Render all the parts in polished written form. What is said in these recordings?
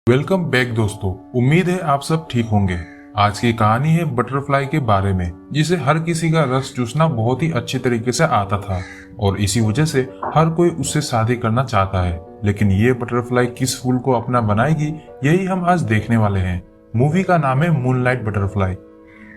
Welcome back दोस्तों। उम्मीद है आप सब ठीक होंगे। आज की कहानी है बटरफ्लाई के बारे में, जिसे हर किसी का रस चूसना बहुत ही अच्छे तरीके से आता था और इसी वजह से हर कोई उससे शादी करना चाहता है। लेकिन ये बटरफ्लाई किस फूल को अपना बनाएगी, यही हम आज देखने वाले हैं। मूवी का नाम है मूनलाइट बटरफ्लाई।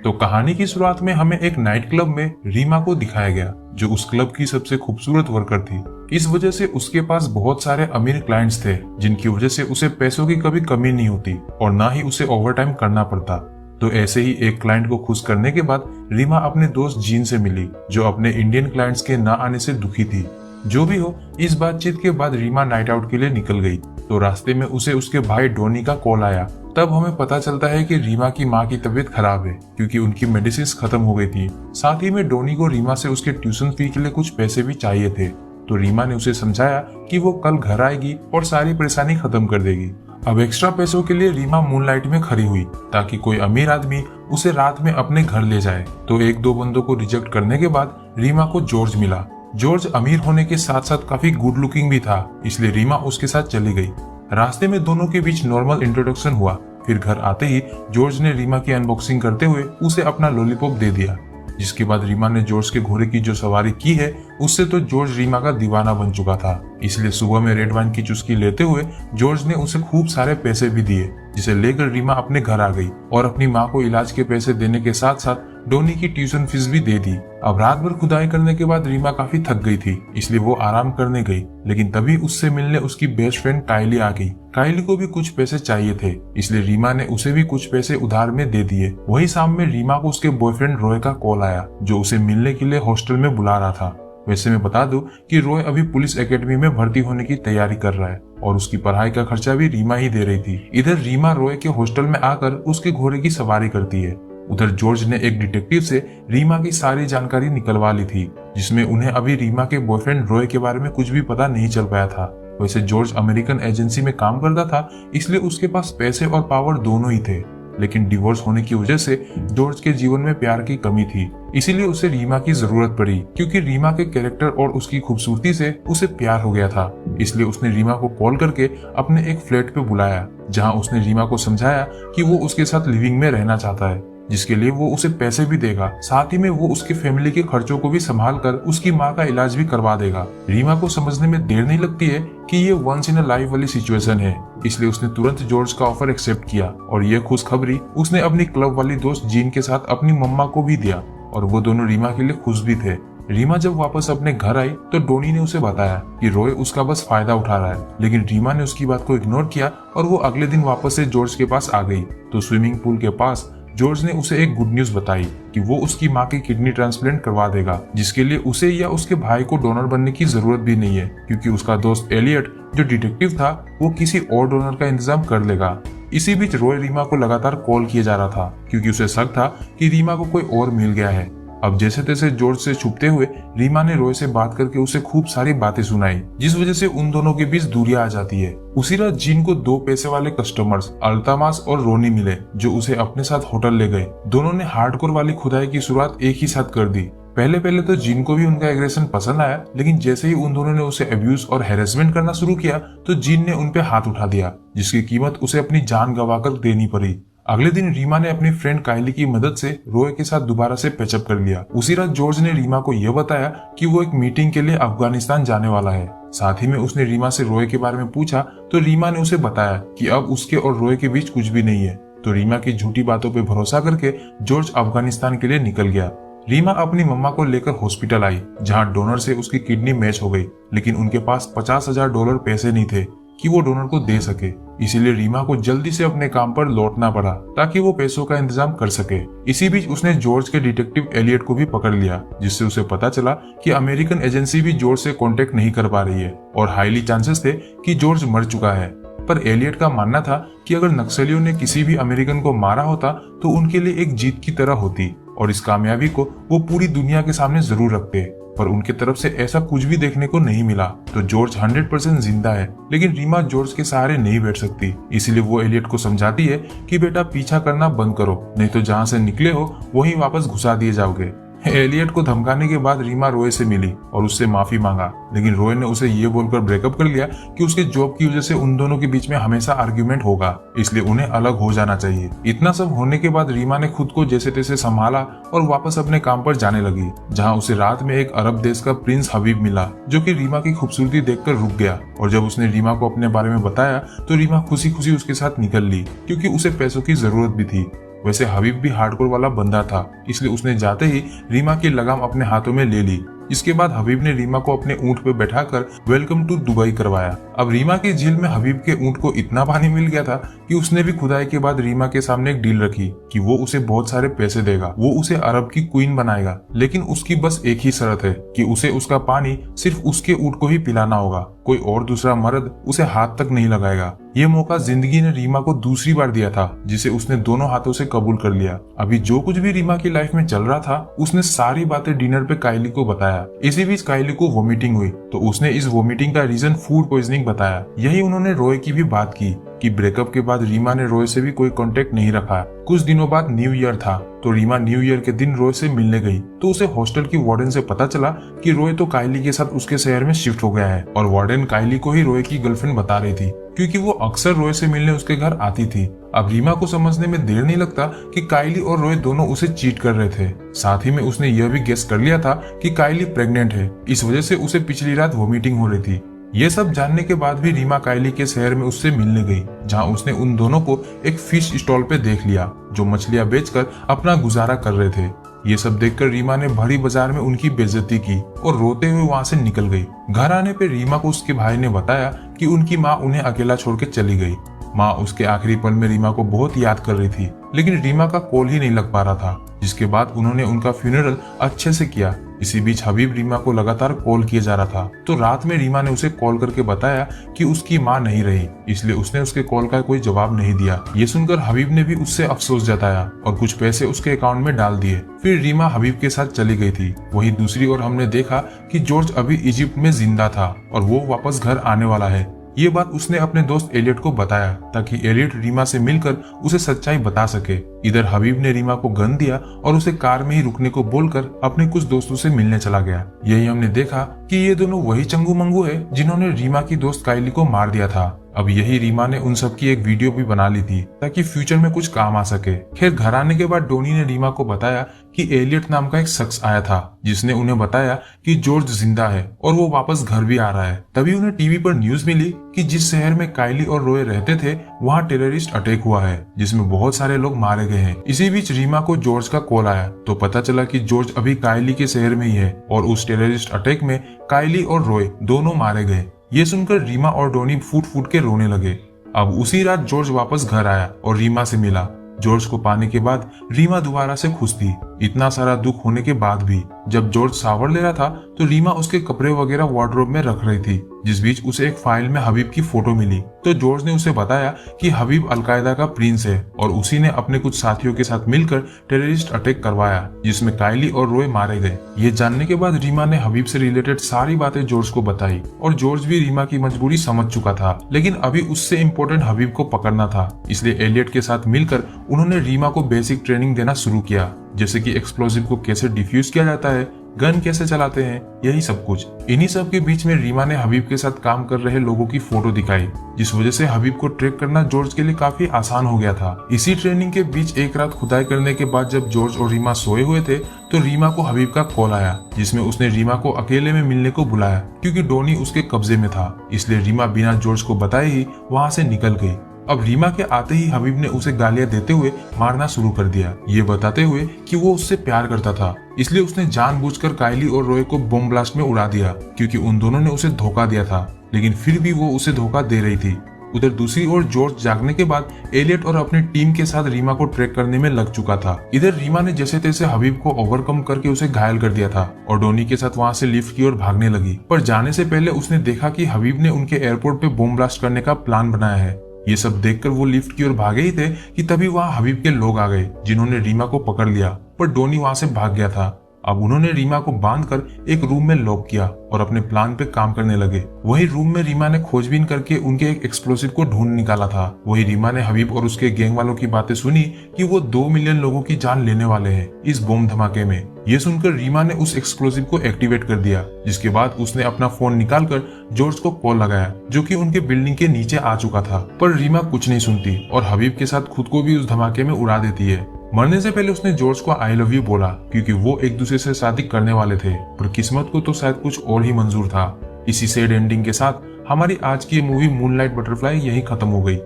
तो कहानी की शुरुआत में हमें एक नाइट क्लब में रीमा को दिखाया गया, जो उस क्लब की सबसे खूबसूरत वर्कर थी। इस वजह से उसके पास बहुत सारे अमीर क्लाइंट्स थे, जिनकी वजह से उसे पैसों की कभी कमी नहीं होती और ना ही उसे ओवरटाइम करना पड़ता। तो ऐसे ही एक क्लाइंट को खुश करने के बाद रीमा अपने दोस्त जीन से मिली, जो अपने इंडियन क्लाइंट्स के ना आने से दुखी थी। जो भी हो, इस बातचीत के बाद रीमा नाइट आउट के लिए निकल गई। तो रास्ते में उसे उसके भाई डोनी का कॉल आया। तब हमें पता चलता है कि रीमा की माँ की तबीयत खराब है, क्योंकि उनकी मेडिसिन खत्म हो गई थी। साथ ही में डोनी को रीमा से उसके ट्यूशन फी के लिए कुछ पैसे भी चाहिए थे। तो रीमा ने उसे समझाया कि वो कल घर आएगी और सारी परेशानी खत्म कर देगी। अब एक्स्ट्रा पैसों के लिए रीमा मूनलाइट में खड़ी हुई, ताकि कोई अमीर आदमी उसे रात में अपने घर ले जाए। तो एक दो बंदों को रिजेक्ट करने के बाद रीमा को जॉर्ज मिला। जॉर्ज अमीर होने के साथ साथ काफी गुड लुकिंग भी था, इसलिए रीमा उसके साथ चली गई। रास्ते में दोनों के बीच नॉर्मल इंट्रोडक्शन हुआ। फिर घर आते ही जॉर्ज ने रीमा की अनबॉक्सिंग करते हुए उसे अपना लॉलीपॉप दे दिया। जिसके बाद रीमा ने जॉर्ज के घोड़े की जो सवारी की है, उससे तो जॉर्ज रीमा का दीवाना बन चुका था। इसलिए सुबह में रेड वाइन की चुस्की लेते हुए जॉर्ज ने उसे खूब सारे पैसे भी दिए, जिसे लेकर रीमा अपने घर आ गई और अपनी माँ को इलाज के पैसे देने के साथ साथ डोनी की ट्यूशन फीस भी दे दी। अब रात भर खुदाई करने के बाद रीमा काफी थक गई थी, इसलिए वो आराम करने गई। लेकिन तभी उससे मिलने उसकी बेस्ट फ्रेंड काइली आ गई। काइली को भी कुछ पैसे चाहिए थे, इसलिए रीमा ने उसे भी कुछ पैसे उधार में दे दिए। वही शाम में रीमा को उसके बॉयफ्रेंड रॉय का कॉल आया, जो उसे मिलने के लिए हॉस्टल में बुला रहा था। वैसे मैं बता दूं कि रॉय अभी पुलिस एकेडमी में भर्ती होने की तैयारी कर रहा है और उसकी पढ़ाई का खर्चा भी रीमा ही दे रही थी। इधर रीमा रॉय के हॉस्टल में आकर उसके घोड़े की सवारी करती है। उधर जॉर्ज ने एक डिटेक्टिव से रीमा की सारी जानकारी निकलवा ली थी, जिसमें उन्हें अभी रीमा के बॉयफ्रेंड रॉय के बारे में कुछ भी पता नहीं चल पाया था। वैसे जॉर्ज अमेरिकन एजेंसी में काम करता था, इसलिए उसके पास पैसे और पावर दोनों ही थे। लेकिन डिवोर्स होने की वजह से जॉर्ज के जीवन में प्यार की कमी थी, इसीलिए उसे रीमा की जरूरत पड़ी। क्योंकि रीमा के कैरेक्टर और उसकी खूबसूरती से उसे प्यार हो गया था, इसलिए उसने रीमा को कॉल करके अपने एक फ्लैट पे बुलाया, जहां उसने रीमा को समझाया कि वो उसके साथ लिविंग में रहना चाहता है, जिसके लिए वो उसे पैसे भी देगा। साथ ही में वो उसकी फैमिली के खर्चों को भी संभाल कर उसकी माँ का इलाज भी करवा देगा। रीमा को समझने में देर नहीं लगती है कि ये वंस इन अ लाइफ वाली सिचुएशन है, इसलिए उसने तुरंत जॉर्ज का ऑफर एक्सेप्ट किया और ये खुशखबरी उसने अपनी क्लब वाली दोस्त जीन के साथ अपनी मम्मा को भी दिया और वो दोनों रीमा के लिए खुश भी थे। रीमा जब वापस अपने घर आई तो डोनी ने उसे बताया कि रॉय उसका बस फायदा उठा रहा है, लेकिन रीमा ने उसकी बात को इग्नोर किया और वो अगले दिन वापस से जॉर्ज के पास आ गई। तो स्विमिंग पूल के पास जॉर्ज ने उसे एक गुड न्यूज बताई कि वो उसकी माँ की किडनी ट्रांसप्लांट करवा देगा, जिसके लिए उसे या उसके भाई को डोनर बनने की जरूरत भी नहीं है, क्योंकि उसका दोस्त एलियट जो डिटेक्टिव था वो किसी और डोनर का इंतजाम कर लेगा। इसी बीच रॉय रीमा को लगातार कॉल किए जा रहा था, क्योंकि उसे शक था कि रीमा को कोई और मिल गया है। अब जैसे तैसे जॉर्ज से छुपते हुए रीमा ने रॉय से बात करके उसे खूब सारी बातें सुनाई, जिस वजह से उन दोनों के बीच दूरियां आ जाती है। उसी रात जीन को दो पैसे वाले कस्टमर्स अल्तामास और रोनी मिले, जो उसे अपने साथ होटल ले गए। दोनों ने हार्डकोर वाली खुदाई की शुरुआत एक ही साथ कर दी। पहले तो जीन को भी उनका एग्रेशन पसंद आया, लेकिन जैसे ही उन दोनों ने उसे अब्यूज और हैरेसमेंट करना शुरू किया तो जीन ने उन पे हाथ उठा दिया, जिसकी कीमत उसे अपनी जान गंवाकर देनी पड़ी। अगले दिन रीमा ने अपनी फ्रेंड काइली की मदद से रॉय के साथ दोबारा से पैचअप कर लिया। उसी रात जॉर्ज ने रीमा को यह बताया कि वो एक मीटिंग के लिए अफगानिस्तान जाने वाला है। साथ ही में उसने रीमा से रॉय के बारे में पूछा तो रीमा ने उसे बताया कि अब उसके और रॉय के बीच कुछ भी नहीं है। तो रीमा की झूठी बातों पर भरोसा करके जॉर्ज अफगानिस्तान के लिए निकल गया। रीमा अपनी मम्मा को लेकर हॉस्पिटल आई, जहां डोनर से उसकी किडनी मैच हो गई, लेकिन उनके पास $50,000 पैसे नहीं थे कि वो डोनर को दे सके। इसीलिए रीमा को जल्दी से अपने काम पर लौटना पड़ा ताकि वो पैसों का इंतजाम कर सके। इसी बीच उसने जॉर्ज के डिटेक्टिव एलियट को भी पकड़ लिया, जिससे उसे पता चला कि अमेरिकन एजेंसी भी जॉर्ज से कांटेक्ट नहीं कर पा रही है और हाईली चांसेस थे कि जॉर्ज मर चुका है। पर एलियट का मानना था कि अगर नक्सलियों ने किसी भी अमेरिकन को मारा होता तो उनके लिए एक जीत की तरह होती और इस कामयाबी को वो पूरी दुनिया के सामने जरूर रखते। पर उनकी तरफ से ऐसा कुछ भी देखने को नहीं मिला। तो जॉर्ज 100% जिंदा है, लेकिन रीमा जॉर्ज के सहारे नहीं बैठ सकती। इसीलिए वो एलियट को समझाती है कि बेटा पीछा करना बंद करो, नहीं तो जहाँ से निकले हो वहीं वापस घुसा दिए जाओगे। एलियट को धमकाने के बाद रीमा रोय से मिली और उससे माफी मांगा, लेकिन रोय ने उसे ये बोलकर ब्रेकअप कर लिया कि उसके जॉब की वजह से उन दोनों के बीच में हमेशा आर्ग्यूमेंट होगा, इसलिए उन्हें अलग हो जाना चाहिए। इतना सब होने के बाद रीमा ने खुद को जैसे तैसे संभाला और वापस अपने काम पर जाने लगी, जहाँ उसे रात में एक अरब देश का प्रिंस हबीब मिला, जो कि रीमा की खूबसूरती देखकर रुक गया। और जब उसने रीमा को अपने बारे में बताया तो रीमा खुशी खुशी उसके साथ निकल ली, क्योंकि उसे पैसों की जरूरत भी थी। वैसे हबीब भी हार्डकोर वाला बंदा था, इसलिए उसने जाते ही रीमा की लगाम अपने हाथों में ले ली। इसके बाद हबीब ने रीमा को अपने ऊंट पे बैठाकर वेलकम टू दुबई करवाया। अब रीमा की झील में हबीब के ऊंट को इतना पानी मिल गया था कि उसने भी खुदाई के बाद रीमा के सामने एक डील रखी कि वो उसे बहुत सारे पैसे देगा, वो उसे अरब की क्वीन बनाएगा, लेकिन उसकी बस एक ही शर्त है कि उसे उसका पानी सिर्फ उसके ऊंट को ही पिलाना होगा, कोई और दूसरा मर्द उसे हाथ तक नहीं लगाएगा। ये मौका जिंदगी ने रीमा को दूसरी बार दिया था, जिसे उसने दोनों हाथों से कबूल कर लिया। अभी जो कुछ भी रीमा की लाइफ में चल रहा था, उसने सारी बातें डिनर पे काइली को बताया। इसी बीच काइली को वोमिटिंग हुई, तो उसने इस वोमिटिंग का रीजन फूड पॉइजनिंग बताया। यही उन्होंने रोय की भी बात की कि ब्रेकअप के बाद रीमा ने रोय से भी कोई कांटेक्ट नहीं रखा। कुछ दिनों बाद न्यू ईयर था, तो रीमा न्यू ईयर के दिन रोय से मिलने गई, तो उसे हॉस्टल की वार्डन से पता चला कि रोय तो काइली के साथ उसके शहर में शिफ्ट हो गया है, और वार्डन काइली को ही रोय की गर्लफ्रेंड बता रही थी, क्योंकि वो अक्सर रोय से मिलने उसके घर आती थी। अब रीमा को समझने में देर नहीं लगता कि काइली और रोय दोनों उसे चीट कर रहे थे। साथ ही में उसने यह भी गेस कर लिया था कि काइली प्रेग्नेंट है, इस वजह से उसे पिछली रात वोमिटिंग हो रही थी। ये सब जानने के बाद भी रीमा काइली के शहर में उससे मिलने गई, जहां उसने उन दोनों को एक फिश स्टॉल पे देख लिया, जो मछलियां बेचकर अपना गुजारा कर रहे थे। ये सब देखकर रीमा ने भरी बाजार में उनकी बेइज्जती की और रोते हुए वहां से निकल गई। घर आने पे रीमा को उसके भाई ने बताया कि उनकी माँ उन्हें अकेला छोड़ के चली गई। माँ उसके आखिरी पल में रीमा को बहुत याद कर रही थी, लेकिन रीमा का कॉल ही नहीं लग पा रहा था, जिसके बाद उन्होंने उनका फ्यूनरल अच्छे से किया। इसी बीच हबीब रीमा को लगातार कॉल किए जा रहा था, तो रात में रीमा ने उसे कॉल करके बताया कि उसकी माँ नहीं रही, इसलिए उसने उसके कॉल का कोई जवाब नहीं दिया। ये सुनकर हबीब ने भी उससे अफसोस जताया और कुछ पैसे उसके अकाउंट में डाल दिए। फिर रीमा हबीब के साथ चली गई थी। वहीं दूसरी ओर हमने देखा कि जॉर्ज अभी इजिप्ट में जिंदा था और वो वापस घर आने वाला है। ये बात उसने अपने दोस्त एलियट को बताया, ताकि एलियट रीमा से मिलकर उसे सच्चाई बता सके। इधर हबीब ने रीमा को गन दिया और उसे कार में ही रुकने को बोलकर अपने कुछ दोस्तों से मिलने चला गया। यही हमने देखा कि ये दोनों वही चंगू मंगू है जिन्होंने रीमा की दोस्त काइली को मार दिया था। अब यही रीमा ने उन सब की एक वीडियो भी बना ली थी, ताकि फ्यूचर में कुछ काम आ सके। खैर, घर आने के बाद डोनी ने रीमा को बताया कि एलियट नाम का एक शख्स आया था, जिसने उन्हें बताया कि जॉर्ज जिंदा है और वो वापस घर भी आ रहा है। तभी उन्हें टीवी पर न्यूज मिली कि जिस शहर में काइली और रोय रहते थे, वहाँ टेररिस्ट अटैक हुआ है, जिसमें बहुत सारे लोग मारे गए हैं। इसी बीच रीमा को जॉर्ज का कॉल आया, तो पता चला कि जॉर्ज अभी काइली के शहर में ही है और उस टेररिस्ट अटैक में काइली और रोय दोनों मारे गए। ये सुनकर रीमा और डोनी फूट फूट के रोने लगे। अब उसी रात जॉर्ज वापस घर आया और रीमा से मिला। जॉर्ज को पाने के बाद रीमा दोबारा से खुश थी। इतना सारा दुख होने के बाद भी जब जॉर्ज शावर ले रहा था, तो रीमा उसके कपड़े वगैरह वार्डरोब में रख रही थी। जिस बीच उसे एक फाइल में हबीब की फोटो मिली, तो जॉर्ज ने उसे बताया कि हबीब अलकायदा का प्रिंस है और उसी ने अपने कुछ साथियों के साथ मिलकर टेररिस्ट अटैक करवाया, जिसमें काइली और रोय मारे गए। ये जानने के बाद रीमा ने हबीब से रिलेटेड सारी बातें जॉर्ज को बताई और जॉर्ज भी रीमा की मजबूरी समझ चुका था, लेकिन अभी उससे इम्पोर्टेंट हबीब को पकड़ना था। इसलिए एलियट के साथ मिलकर उन्होंने रीमा को बेसिक ट्रेनिंग देना शुरू किया, जैसे कि एक्सप्लोजिव को कैसे डिफ्यूज किया जाता है, गन कैसे चलाते हैं, यही सब कुछ। इन्हीं सब के बीच में रीमा ने हबीब के साथ काम कर रहे लोगों की फोटो दिखाई, जिस वजह से हबीब को ट्रैक करना जॉर्ज के लिए काफी आसान हो गया था। इसी ट्रेनिंग के बीच एक रात खुदाई करने के बाद जब जॉर्ज और रीमा सोए हुए थे, तो रीमा को हबीब का कॉल आया, जिसमें उसने रीमा को अकेले में मिलने को बुलाया, क्योंकि डोनी उसके कब्जे में था। इसलिए रीमा बिना जॉर्ज को बताए ही वहाँ से निकल गई। अब रीमा के आते ही हबीब ने उसे गालियां देते हुए मारना शुरू कर दिया, ये बताते हुए कि वो उससे प्यार करता था। इसलिए उसने जानबूझकर काइली और रोय को बम ब्लास्ट में उड़ा दिया, क्योंकि उन दोनों ने उसे धोखा दिया था, लेकिन फिर भी वो उसे धोखा दे रही थी। उधर दूसरी ओर जॉर्ज जागने के बाद एलियट और अपनी टीम के साथ रीमा को ट्रैक करने में लग चुका था। इधर रीमा ने जैसे तैसे हबीब को ओवरकम करके उसे घायल कर दिया था और डोनी के साथ वहां से लिफ्ट की ओर भागने लगी। पर जाने से पहले उसने देखा कि हबीब ने उनके एयरपोर्ट पे बम ब्लास्ट करने का प्लान बनाया है। ये सब देखकर वो लिफ्ट की ओर भागे ही थे कि तभी वहां हबीब के लोग आ गए, जिन्होंने रीमा को पकड़ लिया, पर डोनी वहां से भाग गया था। अब उन्होंने रीमा को बांधकर एक रूम में लॉक किया और अपने प्लान पे काम करने लगे। वही रूम में रीमा ने खोजबीन करके उनके एक एक्सप्लोसिव को ढूंढ निकाला था। वही रीमा ने हबीब और उसके गैंग वालों की बातें सुनी कि वो 2 मिलियन लोगों की जान लेने वाले हैं इस बम धमाके में। ये सुनकर रीमा ने उस एक्सप्लोसिव को एक्टिवेट कर दिया, जिसके बाद उसने अपना फोन निकालकर जॉर्ज को कॉल लगाया, जो कि उनके बिल्डिंग के नीचे आ चुका था। पर रीमा कुछ नहीं सुनती और हबीब के साथ खुद को भी उस धमाके में उड़ा देती है। मरने से पहले उसने जॉर्ज को आई लव यू बोला, क्योंकि वो एक दूसरे से शादी करने वाले थे, पर किस्मत को तो शायद कुछ और ही मंजूर था। इसी सैड एंडिंग के साथ हमारी आज की मूवी मूनलाइट बटरफ्लाई यहीं खत्म हो गई।